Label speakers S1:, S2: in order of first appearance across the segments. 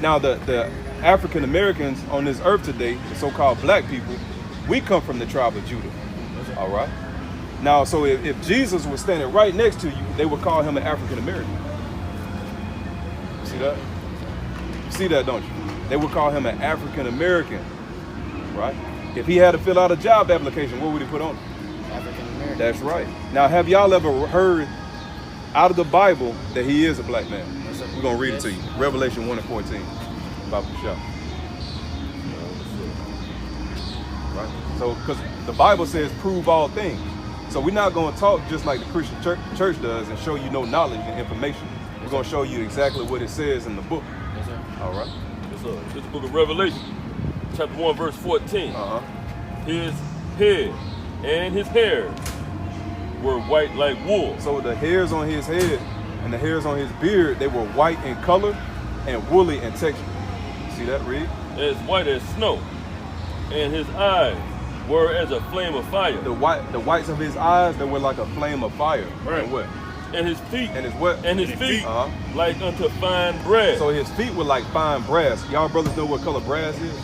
S1: Now the African Americans on this earth today, the so-called black people, we come from the tribe of Judah. All right. Now, so if Jesus was standing right next to you, they would call him an African American. See that? You see that, don't you? They would call him an African American, right? If he had to fill out a job application, what would he put on it?
S2: African American.
S1: That's right. Now, have y'all ever heard out of the Bible that he is a black man? We're going to read it to you. Revelation 1:14. Bible shop. Right? So, because the Bible says prove all things. So we're not going to talk just like the Christian church does and show you no knowledge and information. We're going to show you exactly what it says in the book.
S2: Yes, sir.
S1: All right?
S3: Yes, sir. It's the book of Revelation, chapter 1, verse 14.
S1: Uh-huh.
S3: His head and his hair were white like wool.
S1: So the hairs on his head and the hairs on his beard, they were white in color and woolly in texture. See that, read?
S3: As white as snow. And his eyes were as a flame of fire.
S1: The whites of his eyes, they were like a flame of fire.
S3: Right.
S1: And what?
S3: And his feet.
S1: And his what?
S3: And his feet
S1: Uh-huh.
S3: like unto fine brass.
S1: So his feet were like fine brass. Y'all brothers know what color brass is?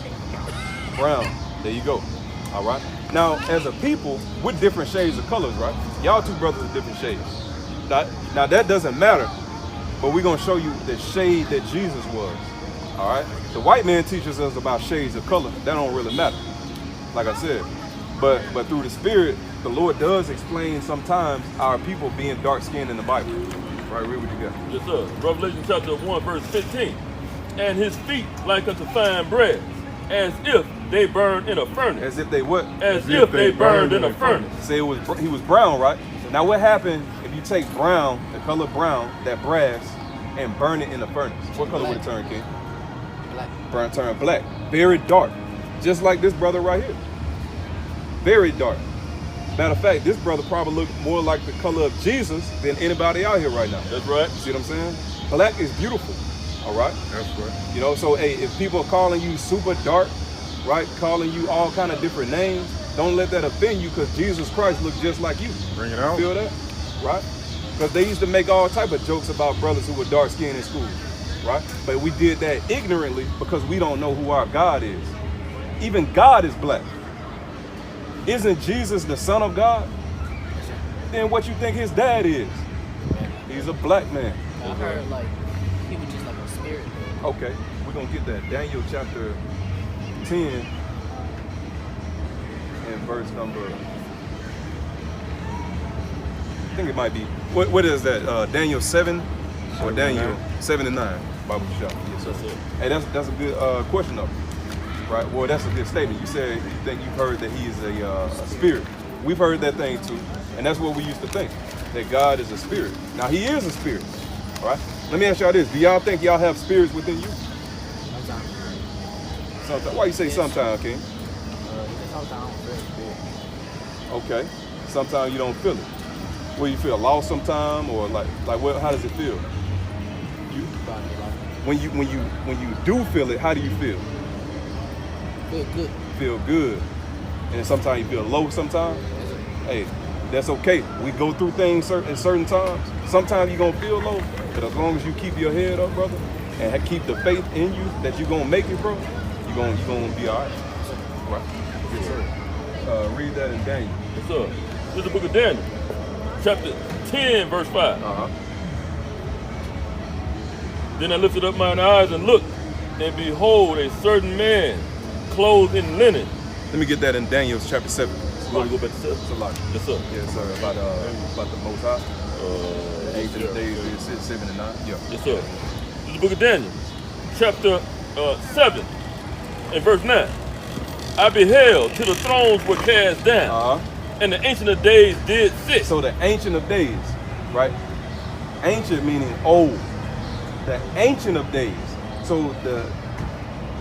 S1: Brown. There you go. All right. Now, as a people, we're different shades of colors, right? Y'all two brothers are different shades. Now that doesn't matter, but we're going to show you the shade that Jesus was. All right. The white man teaches us about shades of color. That don't really matter, like I said. But through the Spirit, the Lord does explain sometimes our people being dark-skinned in the Bible. Right, read what you got.
S3: Yes, sir. Revelation chapter 1, verse 15. And his feet like unto fine brass, as if they burned in a furnace.
S1: As if they what?
S3: As if they burned in a furnace.
S1: Say he was brown, right? Now what happened if you take brown, the color brown, that brass, and burn it in a furnace? What color would it turn, King?
S2: Black.
S1: Burn turn black. Very dark. Just like this brother right here. Very dark. Matter of fact, this brother probably looked more like the color of Jesus than anybody out here right now.
S3: That's right.
S1: See what I'm saying? Black is beautiful. All right?
S3: That's right.
S1: You know, so hey, if people are calling you super dark, right, calling you all kind of different names, don't let that offend you, because Jesus Christ looked just like you.
S3: Bring it out.
S1: Feel that? Right? Because they used to make all type of jokes about brothers who were dark skinned in school, right? But we did that ignorantly because we don't know who our God is. Even God is black. Isn't Jesus the Son of God? Then what you think his dad is? He's a black man.
S2: I heard like he was just like a spirit.
S1: Okay, we're gonna get that. Daniel chapter 10 and verse number, I think it might be, what is that? Daniel 7 or Daniel 7 and 9? Bible shop. Yes, sir. Hey, that's a good question though. Right. Well, that's a good statement. You said you think you've heard that he is a spirit. We've heard that thing too, and that's what we used to think, that God is a spirit. Now he is a spirit. All right. Let me ask y'all this: do y'all think y'all have spirits within you?
S2: Sometimes.
S1: Sometimes. Why you say sometimes, King?
S2: Because sometimes I don't feel spirit.
S1: Okay. Sometimes you don't feel it. Well, you feel lost sometime, or like what? How does it feel? You when you do feel it, how do you feel?
S2: Feel good.
S1: Feel good. And then sometimes you feel low sometimes. Hey, that's okay. We go through things at certain times. Sometimes you're going to feel low, but as long as you keep your head up, brother, and keep the faith in you that you're going to make it, bro, you're going to be all right. Right. Yes, sir. Read that in Daniel.
S3: Yes, sir. This is the book of Daniel, chapter 10, verse 5.
S1: Uh-huh.
S3: Then I lifted up mine eyes and looked, and behold, a certain man clothed in linen.
S1: Let me get that in Daniel chapter 7.
S3: You want to go back to 7?
S1: It's a lot.
S3: Yes, sir.
S1: Yes, sir. About the Most High. Ancient of days, it's 7 and 9. Yeah.
S3: Yes, sir. This is the book of Daniel, chapter 7, and verse 9. I beheld till the thrones were cast down,
S1: Uh-huh.
S3: and the Ancient of Days did sit.
S1: So the Ancient of Days, right? Ancient meaning old. The Ancient of Days. So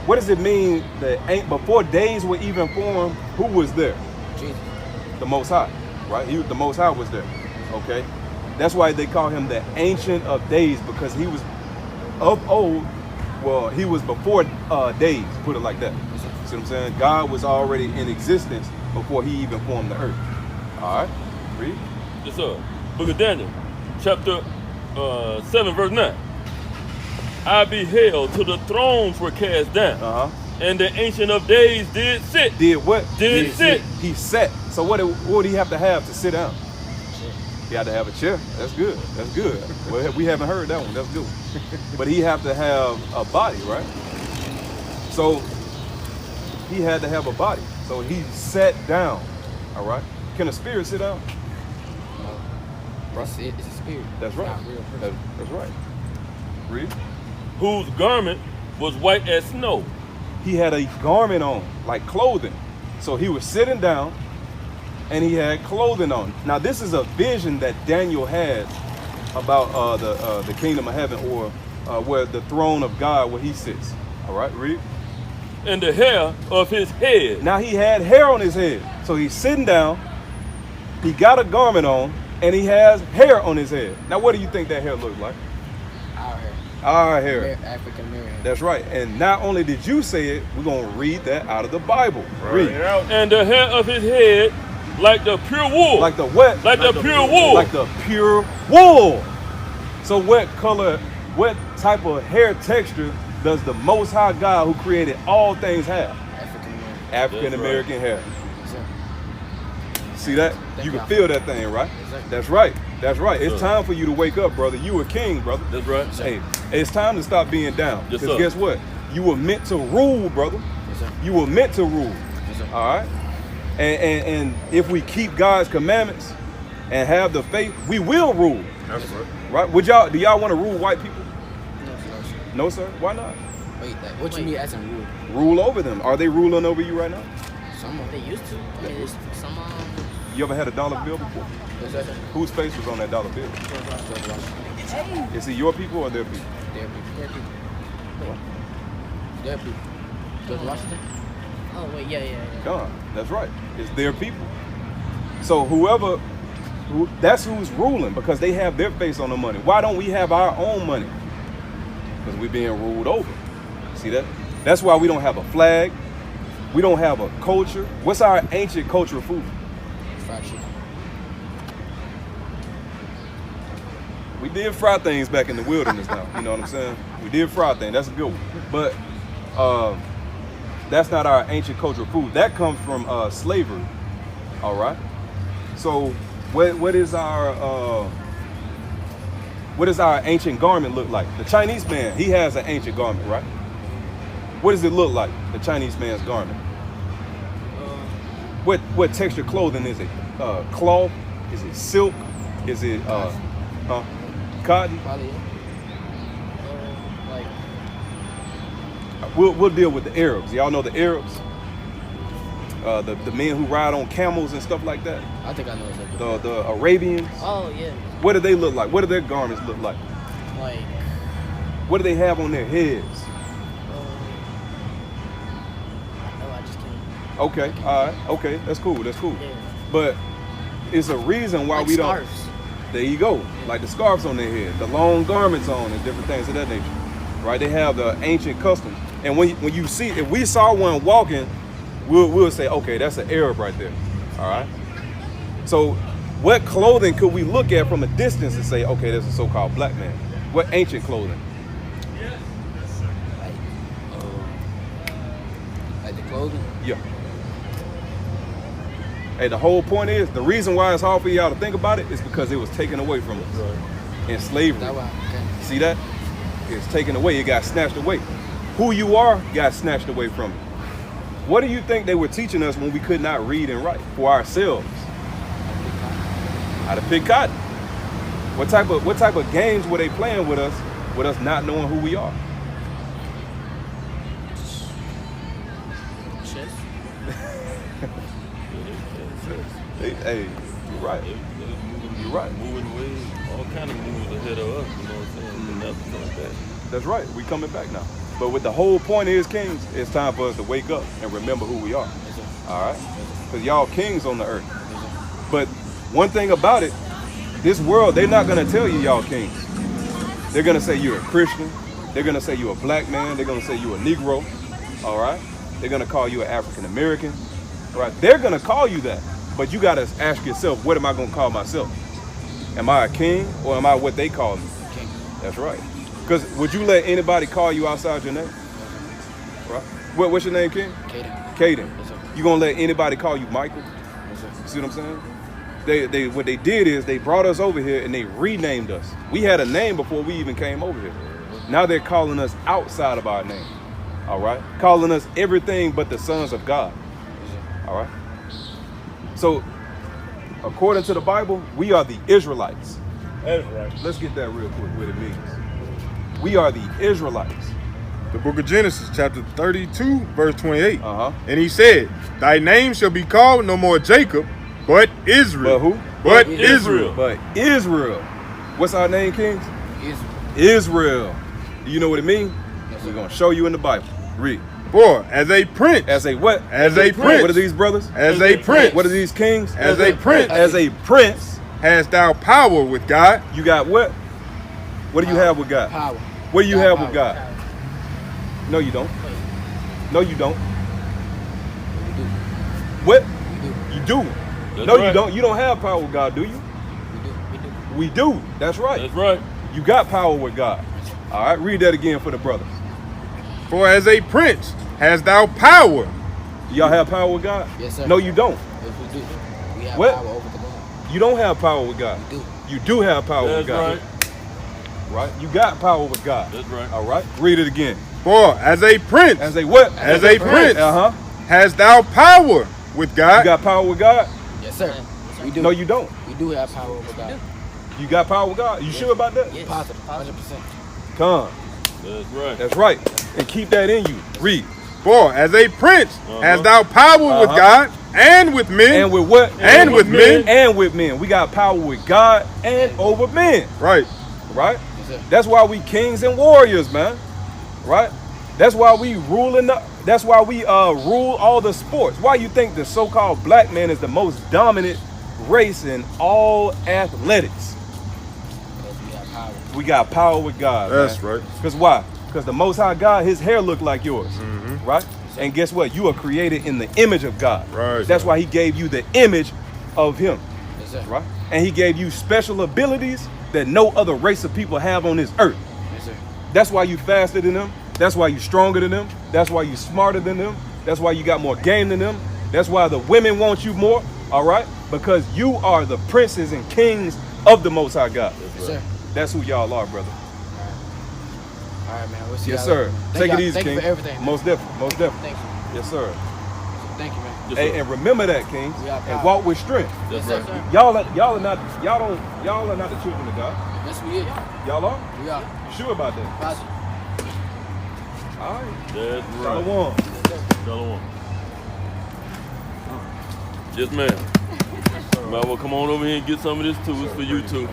S1: what does it mean that before days were even formed, who was there?
S2: Jesus.
S1: The Most High, right? The Most High was there, okay? That's why they call him the Ancient of Days, because he was of old. Well, he was before days, put it like that. See what I'm saying? God was already in existence before he even formed the earth. All right, read.
S3: Yes, sir. Book of Daniel, chapter 7, verse 9. I beheld till the thrones were cast down, and the Ancient of Days did sit.
S1: Did what?
S3: Did sit.
S1: He sat. So what would he have to sit down? He had to have a chair. That's good. That's good. Well, we haven't heard that one. That's good. But he have to have a body, right? So he had to have a body. So he sat down. All right. Can a spirit sit down?
S2: Right. It's a spirit.
S1: That's right.
S2: Not a real person.
S1: That's right. Read.
S3: Whose garment was white as snow.
S1: He had a garment on, like clothing. So he was sitting down and he had clothing on. Now this is a vision that Daniel had about the kingdom of heaven, or where the throne of God, where he sits. All right, read.
S3: And the hair of his head.
S1: Now he had hair on his head. So he's sitting down, he got a garment on, and he has hair on his head. Now what do you think that hair looks like?
S2: Our hair.
S1: Our hair.
S2: African American.
S1: That's right. And not only did you say it, we're going to read that out of the Bible. Read.
S3: And the hair of his head like the pure wool.
S1: Like the what?
S3: Like the pure wool.
S1: Like the pure wool. So what color, what type of hair texture does the Most High God, who created all things, have?
S2: African American.
S1: African American hair.
S2: Yes, sir.
S1: See that?
S2: Thank
S1: You can
S2: y'all.
S1: feel that thing, right?
S2: Yes, sir.
S1: That's right. That's right. It's
S3: Yes, sir.
S1: time for you to wake up, brother. You a king, brother.
S3: That's right.
S1: Hey, it's time to stop being down.
S3: Yes,
S1: Because
S3: sir.
S1: guess what? You were meant to rule, brother.
S2: Yes, sir.
S1: You were meant to rule.
S2: Yes, sir.
S1: All right? And if we keep God's commandments and have the faith, we will rule.
S3: That's right.
S1: Right? Do y'all want to rule white people?
S2: No, sir.
S1: No, sir. Why not?
S2: Wait, what you mean as in rule?
S1: Rule over them. Are they ruling over you right now?
S2: Some of
S4: They
S2: them.
S4: used to. I mean, it's some
S1: You ever had a dollar bill before?
S2: Yes, sir.
S1: Whose face was on that dollar bill?
S2: George Washington.
S1: Is it your people or their people?
S2: Their people.
S1: What?
S2: Their people. George Washington.
S4: Oh wait, yeah.
S1: God, that's right. It's their people. So that's who's ruling, because they have their face on the money. Why don't we have our own money? Because we're being ruled over. See that? That's why we don't have a flag. We don't have a culture. What's our ancient cultural food?
S2: Fried chicken.
S1: We did fry things back in the wilderness now. You know what I'm saying? We did fry things. That's a good one. But that's not our ancient cultural food. That comes from slavery. All right? So what is our ancient garment look like? The Chinese man, he has an ancient garment, right? What does it look like, the Chinese man's garment? What texture clothing is it? Cloth? Is it silk? Is it cotton?
S2: Probably.
S4: Like
S1: We'll deal with the Arabs. Y'all know the Arabs? The men who ride on camels and stuff like that.
S2: I think I know exactly.
S1: The Arabians.
S4: oh yeah,
S1: What do they look like? What do their garments look like?
S4: like
S1: What do they have on their heads?
S4: I just can't.
S1: Okay, all right, okay, that's cool.
S4: Yeah.
S1: But it's a reason why
S4: Like
S1: we
S4: scarves.
S1: don't. There you go, like the scarves on their head, the long garments on, and different things of that nature. Right? They have the ancient customs, and when you see, if we saw one walking, we'll say, okay, that's an Arab right there. All right. So, what clothing could we look at from a distance and say, okay, that's a so-called black man? What ancient clothing?
S2: Like the clothing.
S1: Yeah. Hey, the whole point is, the reason why it's hard for y'all to think about it is because it was taken away from us in slavery.
S2: That why. Okay.
S1: See that? It's taken away. It got snatched away. Who you are got snatched away from you. What do you think they were teaching us when we could not read and write for ourselves? How to pick cotton. What type of games were they playing with us not knowing who we are?
S4: Chess.
S1: Hey, you're right. You're right.
S3: Moving ways, all kind of moves ahead of us, you know what I'm saying? But nothing like that.
S1: That's right. We coming back now. But with the whole point is, kings, it's time for us to wake up and remember who we are. All right? Because y'all kings on the earth. But one thing about it, this world, they're not going to tell you y'all kings. They're going to say you're a Christian. They're going to say you're a black man. They're going to say you're a Negro. All right? They're going to call you an African American. All right? They're going to call you that. But you got to ask yourself, what am I going to call myself? Am I a king or am I what they call me?
S2: King.
S1: That's right. Because would you let anybody call you outside your name? Right. What's your name, King?
S4: Caden.
S1: Caden.
S4: Yes, sir.
S1: You gonna let anybody call you Michael?
S4: Yes, sir.
S1: You see what I'm saying? They what they did is they brought us over here and they renamed us. We had a name before we even came over here. Now they're calling us outside of our name. All right? Calling us everything but the sons of God. All right? So, according to the Bible, we are the Israelites.
S3: That's right.
S1: Let's get that real quick, what it means. We are the Israelites.
S5: The book of Genesis, chapter 32, verse 28.
S1: Uh-huh.
S5: And he said, thy name shall be called no more Jacob, but Israel.
S1: But who?
S5: But
S3: Israel.
S5: Israel.
S1: But Israel. What's our name, Kings?
S4: Israel.
S1: Israel. Do you know what it means?
S4: Yes,
S1: We're
S4: sir.
S1: going to show you in the Bible. Read.
S5: For as a prince,
S1: As a what?
S5: As a prince.
S1: What are these brothers?
S5: as a prince,
S1: What are these kings?
S5: as a prince,
S1: As a prince,
S5: hast thou power with God.
S1: you got what? What do you have with God?
S4: Power.
S1: What do you
S4: God
S1: have
S4: power.
S1: with God? No, you don't. No, you don't.
S4: We do.
S1: What?
S4: We do.
S1: You do.
S3: That's
S1: No, you
S3: right.
S1: don't. You don't have power with God, do you?
S4: We do. We do.
S1: We do. That's right.
S3: That's right.
S1: You got power with God. All right, read that again for the brothers.
S5: For as a prince hast thou power.
S1: Y'all have power with God?
S4: Yes, sir.
S1: No, you don't.
S4: Yes, we do. We have
S1: What?
S4: power over the God.
S1: You don't have power with God.
S4: We do.
S1: You do have power with
S3: That's
S1: God.
S3: right.
S1: Right? You got power with God.
S3: That's right.
S1: All right, read it again.
S5: For as a prince,
S1: As a what?
S5: as a prince,
S1: Uh-huh.
S5: hast thou power with
S1: You
S5: God.
S1: got power with God?
S4: Yes, sir. We do.
S1: No, you don't.
S4: We do have power over God.
S1: You got power with God? You sure about that?
S4: Yes. Positive. 100%.
S1: Come.
S3: That's right.
S1: That's right. And keep that in you. Read.
S5: For as a prince, hast thou power with
S1: Uh-huh.
S5: God and with men.
S1: And with what?
S5: And with men.
S1: And with men. We got power with God and over men.
S5: Right.
S1: Right?
S4: Yes, sir.
S1: That's why we kings and warriors, man. Right? That's why we rule rule all the sports. Why you think the so-called black man is the most dominant race in all athletics?
S4: Because we have power.
S1: We got power with God.
S5: That's
S1: man.
S5: right.
S1: Because why? Because the Most High God, his hair looked like yours.
S5: Mm-hmm.
S1: Right? And guess what? You are created in the image of God.
S5: Right.
S1: That's why he gave you the image of him.
S4: Yes, sir.
S1: Right? And he gave you special abilities that no other race of people have on this earth.
S4: Yes, sir.
S1: That's why you faster than them. That's why you stronger than them. That's why you smarter than them. That's why you got more game than them. That's why the women want you more. All right? Because you are the princes and kings of the Most High God.
S4: Yes, sir.
S1: That's who y'all are, brother.
S4: All right, man. We'll see
S1: Yes,
S4: y'all
S1: sir.
S4: later.
S1: Take it easy,
S4: Thank
S1: King.
S4: you for everything. Man.
S1: Most definitely. Most definitely.
S4: Thank you.
S1: Yes, sir.
S4: Thank you, man.
S3: Yes,
S1: Hey,
S3: sir.
S1: and remember that, King.
S4: We are
S1: And
S4: proud.
S1: walk with strength.
S3: That's
S4: Yes,
S3: right.
S4: sir.
S1: Y'all are not the children of God.
S4: Yes, we is.
S1: Y'all are?
S4: We are.
S1: You sure about that?
S4: Positive.
S1: All right.
S3: That's right.
S1: Shalom.
S3: Shalom. Yes, ma'am. Might well come on over here and get some of this too. It's for you too.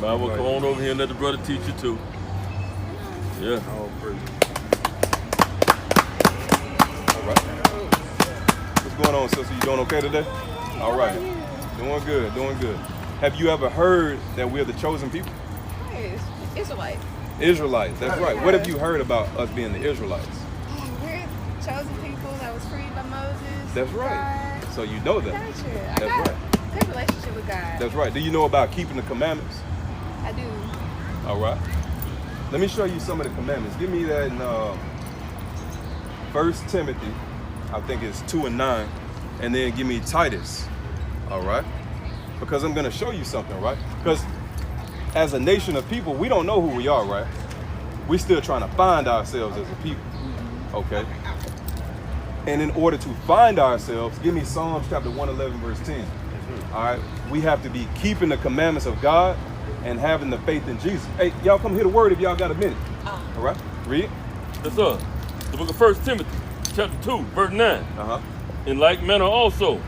S3: Might well come on over here and let the brother teach you too. Yeah.
S1: All right. What's going on, sister? You doing okay today? All right. Doing good, doing good. Have you ever heard that we're the chosen people?
S6: Yes, Israelites.
S1: Israelites, that's right. What have you heard about us being the Israelites?
S6: We're chosen people that was freed by Moses.
S1: That's right.
S6: God.
S1: So you know that.
S6: Gotcha. I
S1: That's
S6: got
S1: right.
S6: a good relationship with God.
S1: That's right. Do you know about keeping the commandments?
S6: I do.
S1: All right. Let me show you some of the commandments. Give me that in 1 Timothy, I think it's 2 and 9, and then give me Titus. All right. Because I'm going to show you something, right? Because as a nation of people, we don't know who we are, right? We're still trying to find ourselves as a people. Okay. And in order to find ourselves, give me Psalms chapter 111, verse 10. All right. We have to be keeping the commandments of God and having the faith in Jesus. Hey, y'all come hear the word if y'all got a minute. All right. Read it.
S3: Yes, sir. The book of 1 Timothy, chapter 2, verse 9.
S1: Uh-huh.
S3: In like manner also,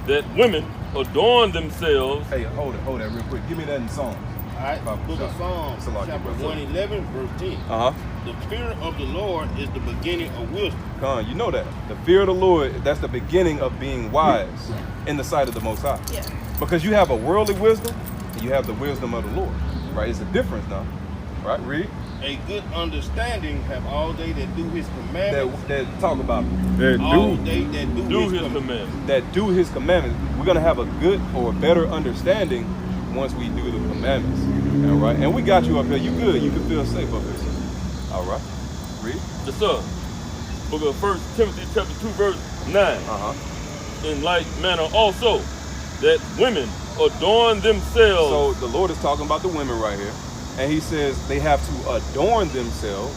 S3: that women adorn themselves.
S1: Hey, hold it real quick. Give me that in Psalms.
S2: All right, book of Psalms,
S1: Salakia,
S2: chapter
S1: brother.
S2: 111, verse 10.
S1: Uh-huh.
S2: The fear of the Lord is the beginning of wisdom.
S1: Come on, you know that. The fear of the Lord, that's the beginning of being wise in the sight of the Most High.
S6: Yeah.
S1: Because you have a worldly wisdom and you have the wisdom of the Lord. Right? It's a difference now. Right? Read.
S2: A good understanding have all they that do his commandments.
S1: That talk about
S2: All they that do,
S3: Do
S2: his
S3: his
S2: commandments.
S3: commandments.
S1: that do his commandments. We're gonna have a good or a better understanding once we do the commandments. All right, and we got you up here. You good? You can feel safe up here, sister. All right, read.
S3: Yes, sir. Book of 1 Timothy chapter 2, verse 9. In like manner also, that women adorn themselves.
S1: So the Lord is talking about the women right here, and He says they have to adorn themselves,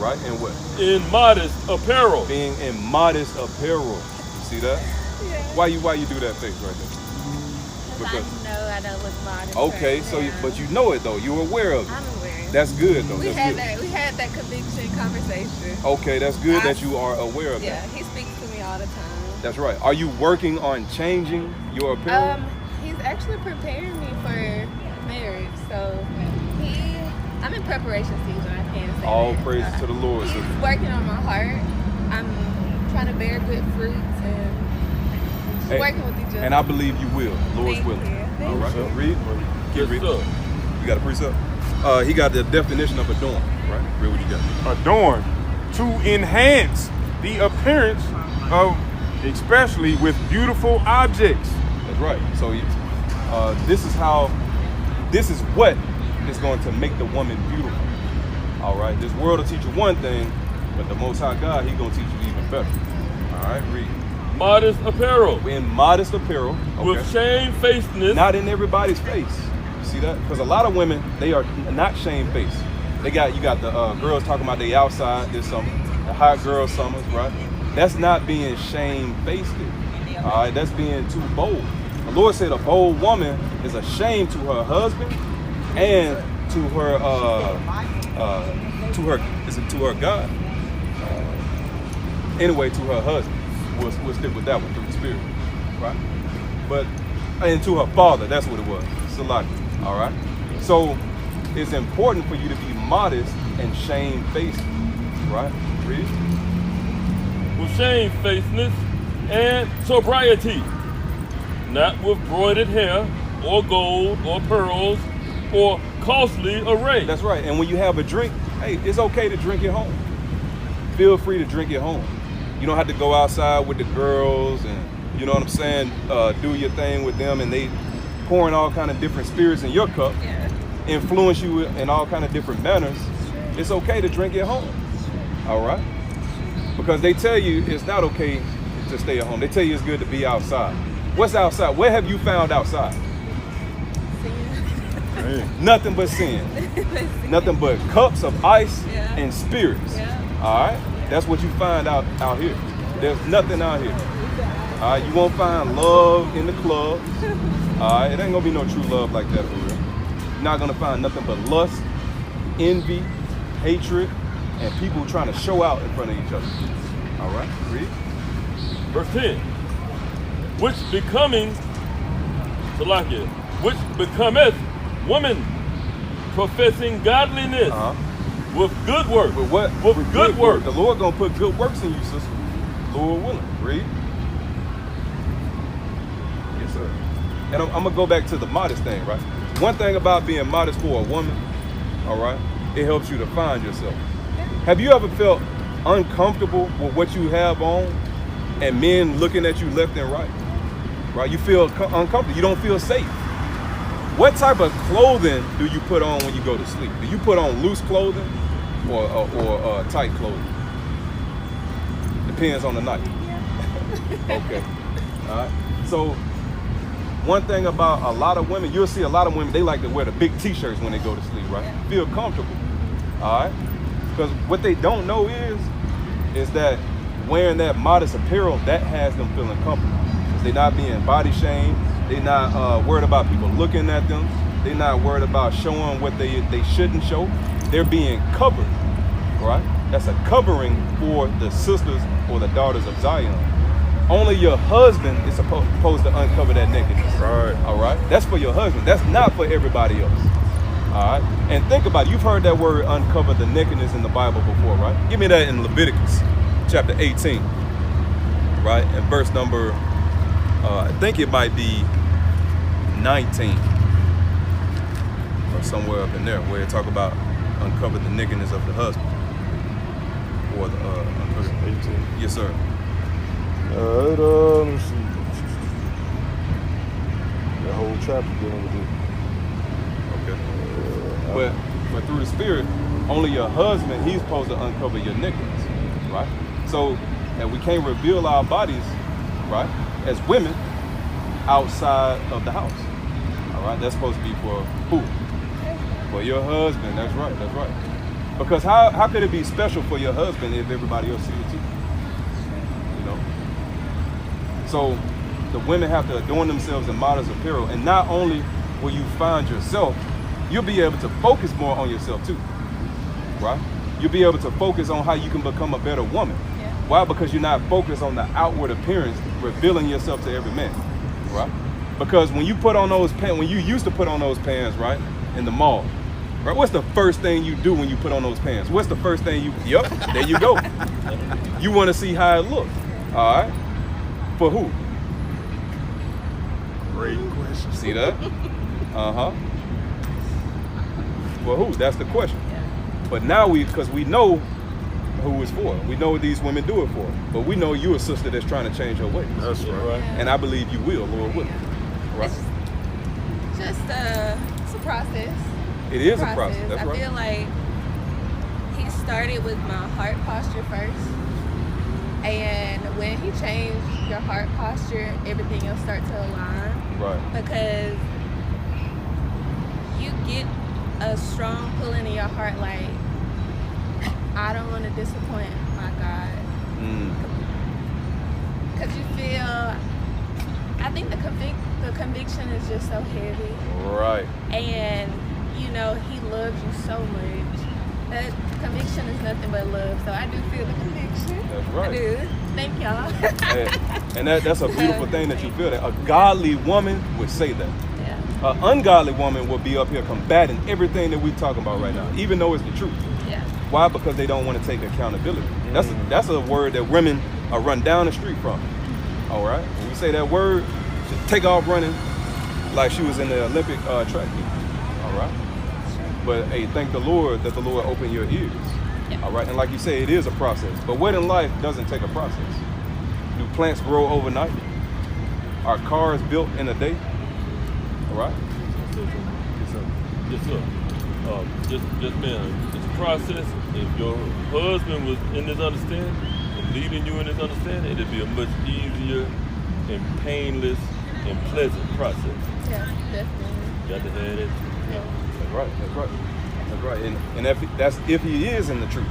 S1: right? In what?
S3: In modest apparel.
S1: Being in modest apparel. You see that?
S6: Yeah.
S1: Why you do that face right there?
S6: I know what's modest.
S1: Okay, so but you know it though. You're aware of it.
S6: I'm aware.
S1: That's good though.
S6: We
S1: That's
S6: had
S1: good.
S6: we had that conviction conversation.
S1: Okay, that's good that you are aware of
S6: Yeah,
S1: that.
S6: he speaks to me all the time.
S1: That's right. Are you working on changing your apparel?
S6: He's actually preparing me for marriage, so I'm in preparation season. I can't say
S1: All
S6: that.
S1: praises to the Lord.
S6: He's
S1: sister.
S6: working on my heart. I'm trying to bear good fruits and
S1: Hey,
S6: working with each other.
S1: And I believe you will. Lord's
S6: Thank
S1: willing.
S6: you. Thank
S1: All right.
S6: you.
S1: Read.
S3: Yes,
S1: Read.
S3: sir.
S1: You got a precept? He got the definition of adorn, right? Read what you got.
S5: Adorn, to enhance the appearance of, especially with beautiful objects.
S1: That's right. So this is what is going to make the woman beautiful. All right. This world will teach you one thing, but the Most High God, He's going to teach you even better. All right. Read.
S3: Modest apparel.
S1: In modest apparel. Okay.
S3: With shamefacedness.
S1: Not in everybody's face. You see that? Because a lot of women, they are not shamefaced. You got the girls talking about they outside this summer, the hot girl summers, right? That's not being shamefaced. All right, that's being too bold. The Lord said a bold woman is a shame to her husband and to her to her God. Anyway, to her husband. We'll stick with that one through the Spirit, right? But and to her father, that's what it was. Salaki. All right. So it's important for you to be modest and shamefaced, right? Read.
S3: With shamefacedness and sobriety, not with broidered hair or gold or pearls or costly array.
S1: That's right. And when you have a drink, hey, it's okay to drink at home. Feel free to drink at home. You don't have to go outside with the girls and, you know what I'm saying, do your thing with them and they pouring all kind of different spirits in your cup, influence you in all kind of different manners. It's okay to drink at home, all right? Because they tell you it's not okay to stay at home. They tell you it's good to be outside. What's outside? What have you found outside? Nothing but sin. Nothing but cups of ice and spirits, all right? That's what you find out here. There's nothing out here. All right, you won't find love in the clubs. All right, it ain't gonna be no true love like that for real. You're not gonna find nothing but lust, envy, hatred, and people trying to show out in front of each other. All right, read.
S3: Verse 10. Which becoming, Salakia, which becometh woman professing godliness. With good work.
S1: With what?
S3: With good work.
S1: The Lord gonna put good works in you, sister. Lord willing. Read. Yes, sir. And I'm gonna go back to the modest thing, right? One thing about being modest for a woman, all right, it helps you to find yourself. Have you ever felt uncomfortable with what you have on and men looking at you left and right? Right? You feel uncomfortable. You don't feel safe. What type of clothing do you put on when you go to sleep? Do you put on loose clothing or tight clothing? Depends on the night. Okay. All right. So one thing about a lot of women, you'll see a lot of women, they like to wear the big t-shirts when they go to sleep, right? Feel comfortable. All right. Because what they don't know is that wearing that modest apparel, that has them feeling comfortable. They're not being body shamed. They're not worried about people looking at them. They're not worried about showing what they shouldn't show. They're being covered, right? That's a covering for the sisters or the daughters of Zion. Only your husband is supposed to uncover that nakedness.
S5: Right.
S1: All right? That's for your husband. That's not for everybody else. All right? And think about it. You've heard that word uncover the nakedness in the Bible before, right? Give me that in Leviticus chapter 18, right? And verse number, I think it might be 19 or somewhere up in there where it talk about uncover the nakedness of the husband or the uncover.
S5: 18.
S1: Yes, sir.
S5: Let me see. That whole chapter dealing with it.
S1: Okay. But through the Spirit, only your husband, he's supposed to uncover your nakedness, right? So, and we can't reveal our bodies, right, as women outside of the house. All right, that's supposed to be for who? For your husband. That's right. That's right. Because how could it be special for your husband if everybody else sees it too? You know. So the women have to adorn themselves in modest apparel, and not only will you find yourself, you'll be able to focus more on yourself too. Right? You'll be able to focus on how you can become a better woman.
S6: Yeah.
S1: Why? Because you're not focused on the outward appearance, revealing yourself to every man. Right? Because when you put on those pants, when you used to put on those pants, right, in the mall, right, what's the first thing you do when you put on those pants? What's the first thing yup, there you go. You want to see how it looks. All right? For who?
S5: Great question.
S1: See that? Uh-huh. For who? That's the question. But now because we know who it's for. We know what these women do it for. But we know you're a sister that's trying to change her ways.
S5: That's right.
S1: And I believe you will, Lord willing. Right?
S6: It's just it's a process.
S1: It is a process. That's
S6: I
S1: right.
S6: feel like he started with my heart posture first. And when he changed your heart posture, everything else starts to align.
S1: Right.
S6: Because you get a strong pulling in your heart, like, I don't want to disappoint my God. Because you feel, I think the conviction is just so heavy.
S1: Right.
S6: And, you know, he loves you so much. That conviction is nothing but love. So I do feel the conviction.
S1: That's right.
S6: I do. Thank y'all.
S1: And that's a beautiful thing that you feel that. A godly woman would say that.
S6: Yeah.
S1: An ungodly woman will be up here combating everything that we're talking about right now, even though it's the truth.
S6: Yeah.
S1: Why? Because they don't want to take accountability. That's a word that women are run down the street from. All right? When we say that word, just take off running like she was in the Olympic track meet. All right? But hey, thank the Lord that the Lord opened your ears.
S6: Yeah.
S1: All right? And like you say, it is a process. But what in life doesn't take a process? Do plants grow overnight? Are cars built in a day? All right?
S3: Yes, sir. Just man, it's a process. If your husband was in this understanding and leading you in this understanding, it'd be a much easier and painless and pleasant process.
S6: Yeah, definitely.
S3: Got to have that.
S1: That's right. That's right. That's right. And that's if he is in the truth.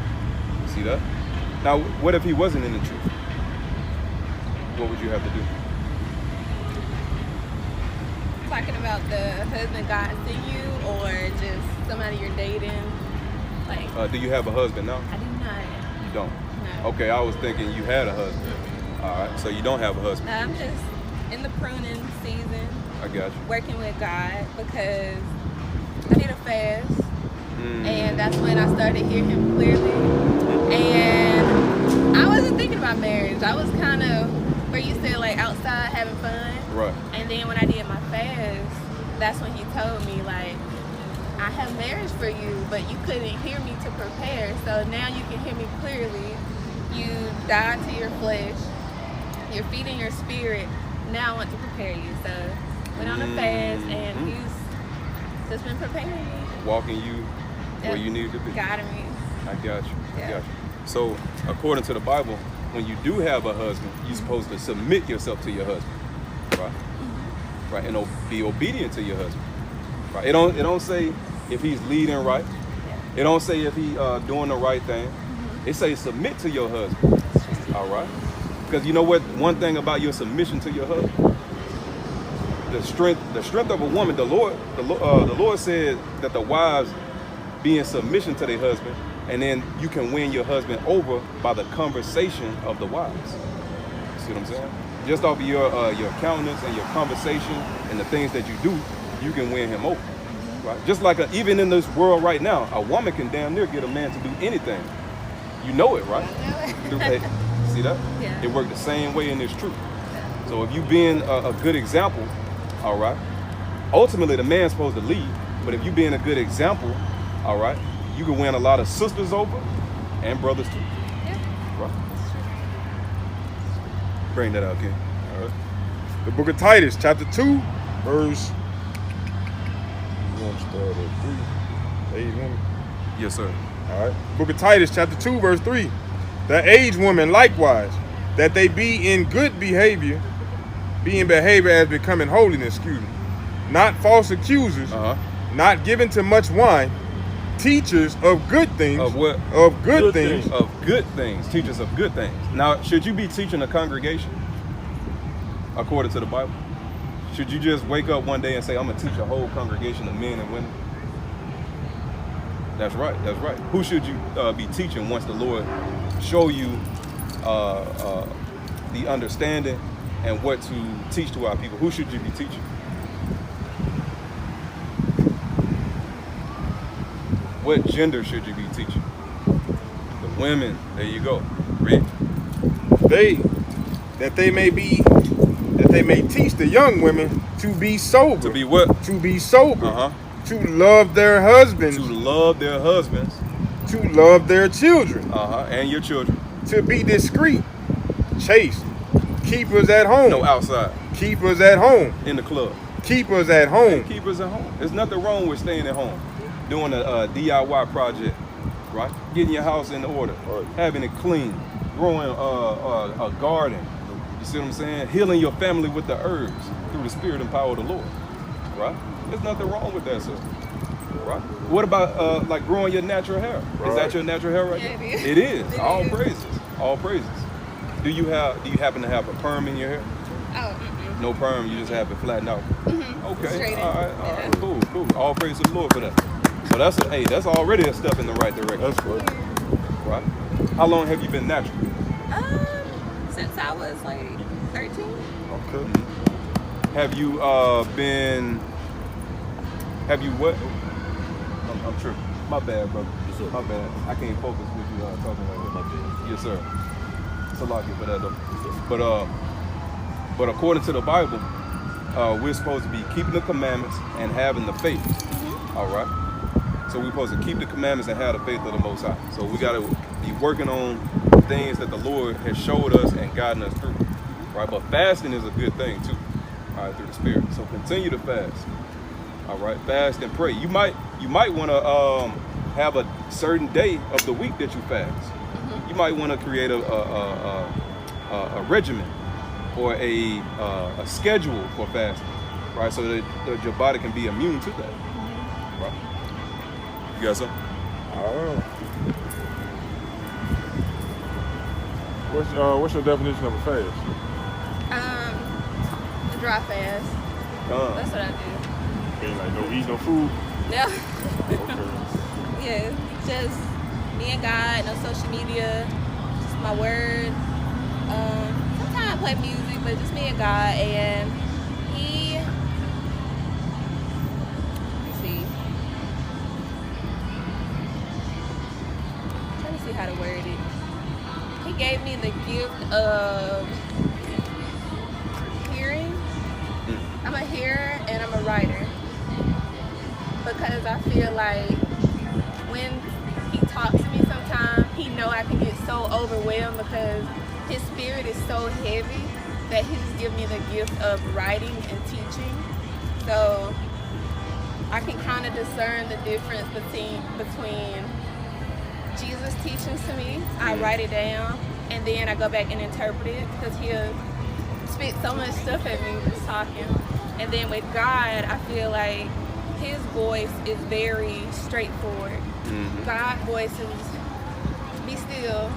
S1: See that? Now, what if he wasn't in the truth? What would you have to do?
S6: Talking about the husband God sent you, or just somebody you're dating? Like,
S1: Do you have a husband now?
S6: I do not.
S1: You don't.
S6: No.
S1: Okay, I was thinking you had a husband. All right, so you don't have a husband.
S6: I'm just in the pruning season,
S1: I got you.
S6: working with God, because I did a fast, and that's when I started hearing Him clearly. And I wasn't thinking about marriage. I was kind of where you said, like, outside having fun.
S1: Right.
S6: And then when I did my fast, that's when He told me, like, I have marriage for you, but you couldn't hear me to prepare. So now you can hear me clearly. You died to your flesh. You're feeding your spirit. Now I want to prepare you. So went on a fast, and He's just been preparing me.
S1: Walking you where you need to be.
S6: Guiding me.
S1: I got you. I
S6: Yeah.
S1: got you. So, according to the Bible, when you do have a husband, you're supposed to submit yourself to your husband, right? Right, and be obedient to your husband. Right. It don't say if he's leading right. It don't say if he doing the right thing. It says submit to your husband. All right. Because you know what? One thing about your submission to your husband, the strength of a woman. The Lord said that the wives be in submission to their husband, and then you can win your husband over by the conversation of the wives. See what I'm saying? Just off of your countenance and your conversation and the things that you do, you can win him over. Right? Just like even in this world right now, a woman can damn near get a man to do anything. You know it, right? See that?
S6: Yeah.
S1: It worked the same way in this truth. So if you being a good example, all right, ultimately the man's supposed to lead, but if you being a good example, all right, you can win a lot of sisters over and brothers too.
S6: Yeah.
S1: Right? Bring that out, Ken.
S5: All right. The book of Titus, chapter 2, verse. You want to start at 3? Aged woman.
S1: Yes, sir.
S5: All right. Book of Titus, chapter 2, verse 3. The aged woman likewise, that they be in good behavior, be in behavior as becoming holiness, not false accusers, not given to much wine, teachers of good things.
S1: Of what?
S5: Of good things.
S1: Of good things. Teachers of good things. Now, should you be teaching a congregation according to the Bible? Should you just wake up one day and say, I'm going to teach a whole congregation of men and women? That's right. That's right. Who should you be teaching once the Lord show you the understanding and what to teach to our people? Who should you be teaching? What gender should you be teaching? The women. There you go. Read.
S5: That they may teach the young women to be sober.
S1: To be what?
S5: To be sober. To love their husbands.
S1: To love their husbands.
S5: To love their children.
S1: And your children.
S5: To be discreet. Chaste. Keepers at home.
S1: No, outside.
S5: Keepers at home.
S1: In the club.
S5: Keepers at home.
S1: Keepers at home. There's nothing wrong with staying at home. Doing a DIY project, right? Getting your house in order, having it clean, growing a garden. You see what I'm saying? Healing your family with the herbs through the spirit and power of the Lord, right? There's nothing wrong with that, sister. Right? What about like growing your natural hair? Is that your natural hair right now?
S6: Yeah,
S1: it is. All praises. All praises. Do you happen to have a perm in your hair?
S6: Oh,
S1: no perm. You just have it flattened out. Okay.
S6: Straightened.
S1: All right. Cool. All praise to the Lord for that. So that's already a step in the right direction.
S5: That's good.
S1: Right. How long have you been natural?
S6: Since I was like 13.
S5: Okay.
S1: Have you what? I'm tripping. My bad, brother.
S3: Yes, sir.
S1: My bad. I can't focus with you talking like that.
S3: My bad.
S1: Yes, sir. It's a lot for that though. But according to the Bible, we're supposed to be keeping the commandments and having the faith. All right. So we're supposed to keep the commandments and have the faith of the Most High. So we got to be working on things that the Lord has showed us and guiding us through. Right. But fasting is a good thing too. All right, through the Spirit. So continue to fast. All right, fast and pray. You might want to have a certain day of the week that you fast. You might want to create a regimen or a schedule for fasting, right? So that your body can be immune to that, right? You got something?
S5: What's your definition of a fast?
S6: Dry fast. That's what I do.
S5: Ain't like no eat, no food.
S6: Yeah.
S5: Okay.
S6: Yeah, just me and God, no social media, just my word. Sometimes I play music, but just me and God. And let's see. I'm trying to see how to word it. He gave me the gift of hearing. I'm a hearer and I'm a writer. Because I feel like when he talks to me sometimes, he know I can get so overwhelmed because his spirit is so heavy that he just gives me the gift of writing and teaching. So I can kind of discern the difference between Jesus' teachings to me. I write it down and then I go back and interpret it because he'll spit so much stuff at me just talking. And then with God, I feel like his voice is very straightforward. God's voice is be still,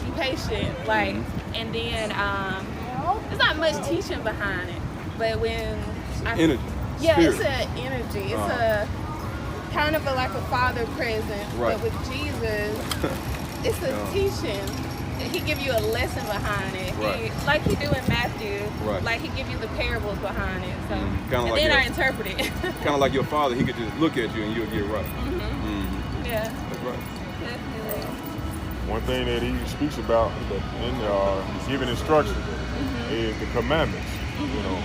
S6: be patient, like, and then there's not much teaching behind it. But when
S1: Energy.
S6: Yeah,
S1: Spirit.
S6: it's an energy. It's a kind of like a father presence.
S1: Right.
S6: But with Jesus, it's a teaching. He give you a lesson behind it.
S1: Right.
S6: Like he do in Matthew.
S1: Right.
S6: Like he give you the parables behind it. So
S1: Kinda
S6: and
S1: like
S6: then
S1: your-
S6: I interpret it.
S1: Kind of like your father, he could just look at you and you'll get right.
S6: Yeah,
S1: That's right.
S6: definitely.
S5: One thing that he speaks about in his giving instructions is the commandments. You know,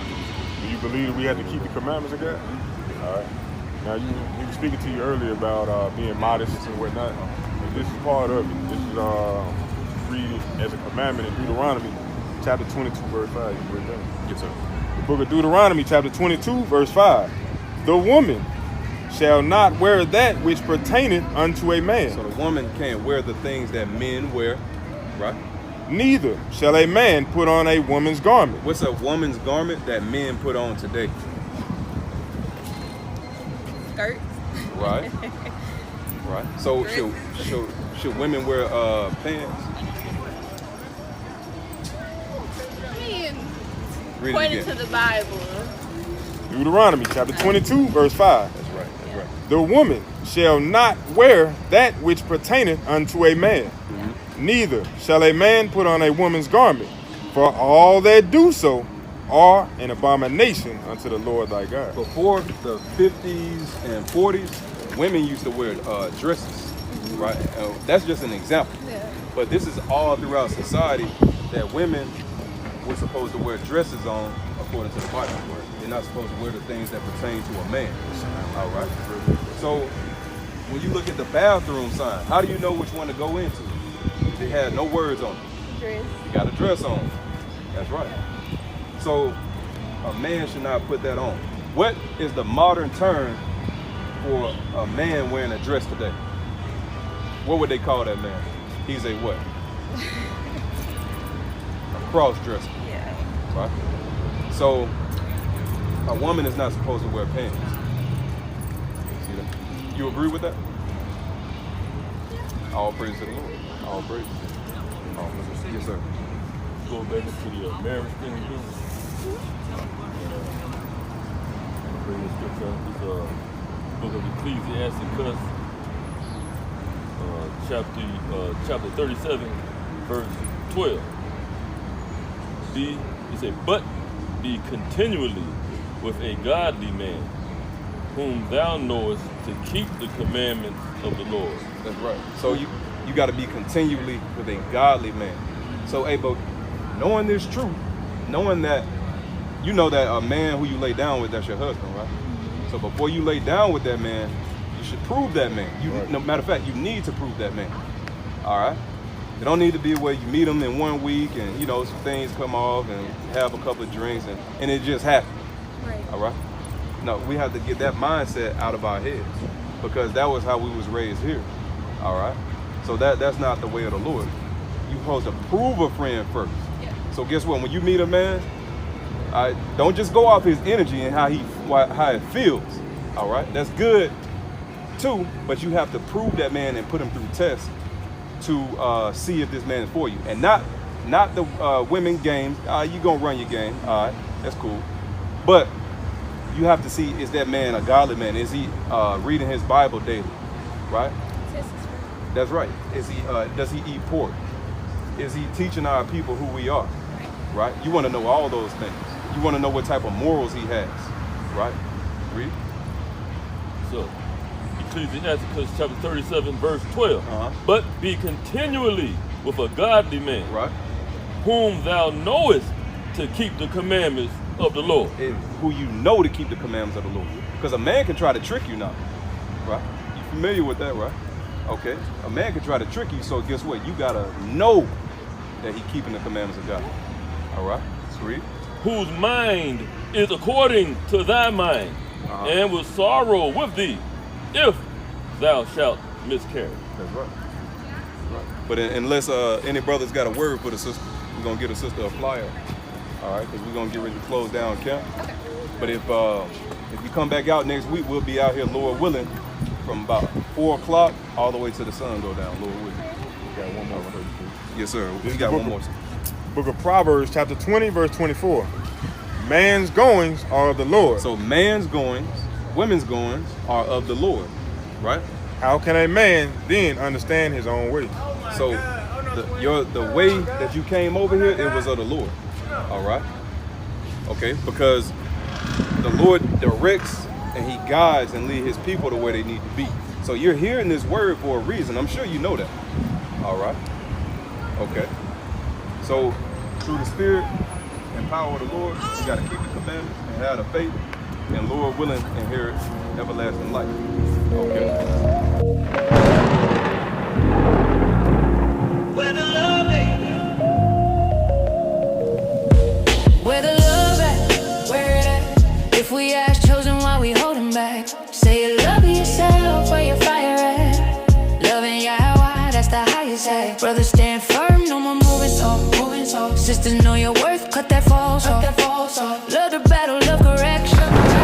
S5: do you believe that we have to keep the commandments of God? All right. Now, he was speaking to you earlier about being modest and whatnot. And this is part of it. This is read as a commandment in Deuteronomy chapter 22, verse 5. You can read that.
S1: Yes, sir.
S5: The book of Deuteronomy chapter 22, verse 5. The woman shall not wear that which pertaineth unto a man.
S1: So the woman can't wear the things that men wear, right?
S5: Neither shall a man put on a woman's garment.
S1: What's a woman's garment that men put on today?
S6: Skirts.
S1: Right. Right. So should women wear pants?
S6: I mean,
S1: Read it
S6: according
S1: again.
S6: to the Bible.
S5: Deuteronomy chapter 22, verse 5.
S1: That's right. That's right.
S5: The woman shall not wear that which pertaineth unto a man. Neither shall a man put on a woman's garment, for all that do so are an abomination unto the Lord thy God.
S1: Before the 50s and 40s, women used to wear dresses, right? That's just an example.
S6: Yeah.
S1: But this is all throughout society that women were supposed to wear dresses on according to the Bible. They're not supposed to wear the things that pertain to a man. All right. So when you look at the bathroom sign, how do you know which one to go into? They had no words on it.
S6: Dress.
S1: You got a dress on. That's right. So a man should not put that on. What is the modern term for a man wearing a dress today? What would they call that man? He's a what? A cross dresser.
S6: Yeah.
S1: Right? So a woman is not supposed to wear pants. See that? You agree with that? All praise to the Lord. All praise. All praise. Yes, sir.
S3: Go back into the marriage thing again. Bring the scripture. It's book of Ecclesiasticus, chapter 37, verse 12. It said, but be continually with a godly man, whom thou knowest to keep the commandments of the Lord.
S1: That's right. So you got to be continually with a godly man. So, hey, but knowing this truth, knowing that you know that a man who you lay down with, that's your husband, right? So before you lay down with that man, you should prove that man. No matter of fact, you need to prove that man. All right? It don't need to be where you meet him in 1 week and, some things come off and have a couple of drinks and it just happens.
S6: Right.
S1: All right? No, we have to get that mindset out of our heads because that was how we was raised here. All right? So that's not the way of the Lord. You're supposed to prove a friend first.
S6: Yeah.
S1: So guess what? When you meet a man, don't just go off his energy and how it feels. All right? That's good too, but you have to prove that man and put him through tests to see if this man is for you. And not the women games. You gonna run your game. All right, that's cool. But you have to see, is that man a godly man? Is he reading his Bible daily? Right? That's right. Is he? Does he eat pork? Is he teaching our people who we are? Right? You want to know all those things. You want to know what type of morals he has. Right? Read.
S3: So, Ecclesiasticus chapter 37, verse 12. But be continually with a godly man,
S1: Right?
S3: whom thou knowest to keep the commandments of the Lord.
S1: And who you know to keep the commandments of the Lord. Because a man can try to trick you now. Right? You familiar with that, right? Okay. A man can try to trick you, so guess what? You gotta know that he keeping the commandments of God. All right? Let's read.
S3: Whose mind is according to thy mind, and will sorrow with thee, if thou shalt miscarry.
S1: That's right. But unless any brothers got a word for the sister, we're gonna get a sister a flyer. All right, because we're gonna get ready to close down camp. But if you come back out next week, we'll be out here, Lord willing, from about 4 o'clock all the way to the sun go down, Lord willing.
S5: We got one more verse.
S1: Yes, sir.
S5: This
S1: We
S5: is
S1: got
S5: the
S1: one more.
S5: Book of Proverbs, chapter 20, verse 24. Man's goings are of the Lord.
S1: So man's goings, women's goings are of the Lord, right?
S5: How can a man then understand his own way?
S1: So the way that you came over here, it was of the Lord. All right? Okay, because the Lord directs and he guides and leads his people to where they need to be. So you're hearing this word for a reason. I'm sure you know that. All right? Okay. So through the Spirit and power of the Lord, you got to keep the commandments and have the faith, and Lord willing, inherit everlasting life. Okay.
S7: Where the love at?
S8: Where the love at? Where it at? If we ask chosen, why we holding back? Say you love Brothers stand firm, no more moving soft. Sisters know your worth, cut that false off. Love the battle, love correction.